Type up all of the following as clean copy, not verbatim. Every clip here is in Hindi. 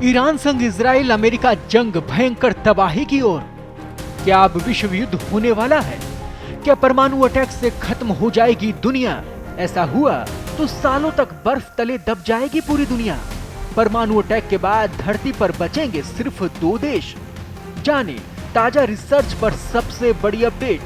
ईरान संग इजराइल अमेरिका जंग भयंकर तबाही की ओर। क्या अब विश्व युद्ध होने वाला है? क्या परमाणु अटैक से खत्म हो जाएगी दुनिया? ऐसा हुआ तो सालों तक बर्फ तले दब जाएगी पूरी दुनिया। परमाणु अटैक के बाद धरती पर बचेंगे सिर्फ 2 देश। जाने ताजा रिसर्च पर सबसे बड़ी अपडेट।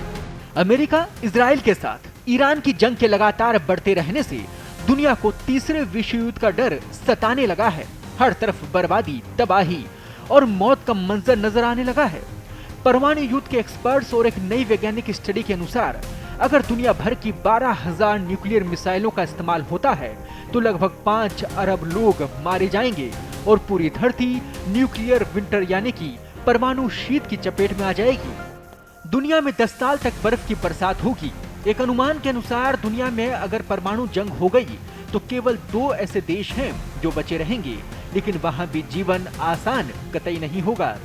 अमेरिका इजराइल के साथ ईरान की जंग के लगातार बढ़ते रहने से दुनिया को तीसरे विश्व युद्ध का डर सताने लगा है। हर तरफ बर्बादी, तबाही और मौत का मंजर नजर आने लगा है। परमाणु युद्ध के एक्सपर्ट्स और एक नई वैज्ञानिक स्टडी के अनुसार अगर दुनिया भर की 12,000 न्यूक्लियर मिसाइलों का इस्तेमाल होता है तो लगभग 5 अरब लोग मारे जाएंगे और पूरी धरती न्यूक्लियर विंटर यानी कि परमाणु शीत की चपेट में आ जाएगी। दुनिया में 10 साल तक बर्फ की बरसात होगी। एक अनुमान के अनुसार दुनिया में अगर परमाणु जंग हो गई तो केवल 2 ऐसे देश हैं जो बचे रहेंगे, लेकिन वहां भी जीवन आसान कतई नहीं होगा।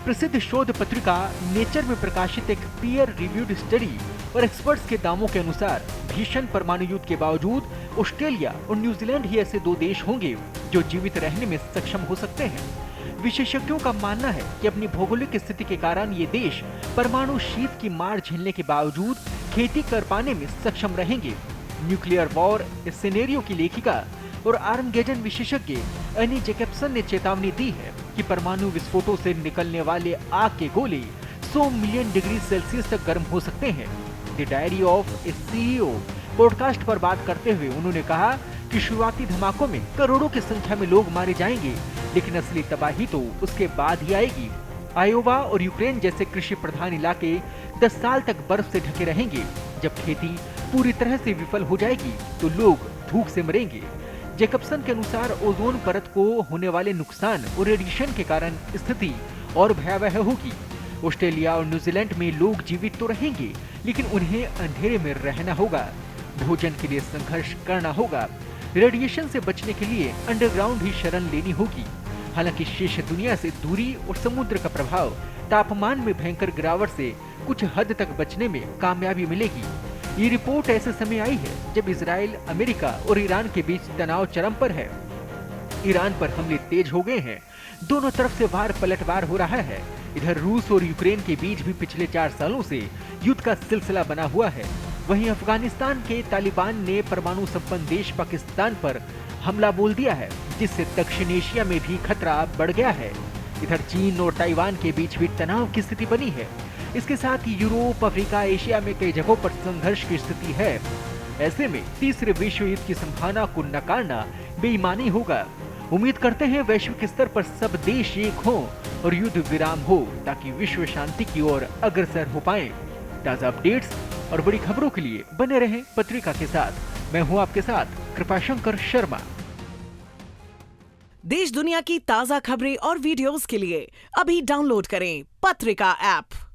प्रसिद्ध शोध पत्रिका नेचर में प्रकाशित एक पीयर रिव्यूड स्टडी और एक्सपर्ट्स के दावों के अनुसार भीषण परमाणु युद्ध के बावजूद ऑस्ट्रेलिया और न्यूजीलैंड ही ऐसे 2 देश होंगे जो जीवित रहने में सक्षम हो सकते हैं। विशेषज्ञों का मानना है कि अपनी भौगोलिक स्थिति के कारण ये देश परमाणु शीत की मार झेलने के बावजूद खेती कर पाने में सक्षम रहेंगे। न्यूक्लियर वॉर सिनेरियो की लेखिका और आर्मगेडन विशेषज्ञ एनी जैकबसन ने चेतावनी दी है कि परमाणु विस्फोटों से निकलने वाले आग के गोले 100 मिलियन डिग्री सेल्सियस तक गर्म हो सकते हैं। The diary of a CEO podcast पर बात करते हुए उन्होंने कहा कि शुरुआती धमाकों में करोड़ों की संख्या में लोग मारे जाएंगे, लेकिन असली तबाही तो उसके बाद ही आएगी। आयोवा और यूक्रेन जैसे कृषि प्रधान इलाके 10 साल तक बर्फ से ढके रहेंगे। जब खेती पूरी तरह से विफल हो जाएगी तो लोग भूख से मरेंगे। जैकबसन के अनुसार ओजोन परत को होने वाले नुकसान और रेडिएशन के कारण स्थिति और भयावह होगी। ऑस्ट्रेलिया और न्यूजीलैंड में लोग जीवित तो रहेंगे, लेकिन उन्हें अंधेरे में रहना होगा, भोजन के लिए संघर्ष करना होगा, रेडिएशन से बचने के लिए अंडरग्राउंड ही शरण लेनी होगी। हालांकि शेष दुनिया से दूरी और समुद्र का प्रभाव तापमान में भयंकर गिरावट से कुछ हद तक बचने में कामयाबी मिलेगी। ये रिपोर्ट ऐसे समय आई है जब इजराइल, अमेरिका और ईरान के बीच तनाव चरम पर है। ईरान पर हमले तेज हो गए हैं, दोनों तरफ से वार पलटवार हो रहा है। इधर रूस और यूक्रेन के बीच भी पिछले 4 सालों से युद्ध का सिलसिला बना हुआ है। वहीं अफगानिस्तान के तालिबान ने परमाणु संपन्न देश पाकिस्तान पर हमला बोल दिया है, जिससे दक्षिण एशिया में भी खतरा बढ़ गया है। इधर चीन और ताइवान के बीच भी तनाव की स्थिति बनी है। इसके साथ ही यूरोप, अफ्रीका, एशिया में कई जगहों पर संघर्ष की स्थिति है। ऐसे में तीसरे विश्व युद्ध की संभावना को नकारना बेईमानी होगा। उम्मीद करते हैं वैश्विक स्तर पर सब देश एक हों और युद्ध विराम हो, ताकि विश्व शांति की ओर अग्रसर हो पाएं। ताजा अपडेट्स और बड़ी खबरों के लिए बने रहें पत्रिका के साथ। मैं हूं आपके साथ कृपाशंकर शर्मा। देश दुनिया की ताजा खबरें और वीडियोस के लिए अभी डाउनलोड करें पत्रिका ऐप।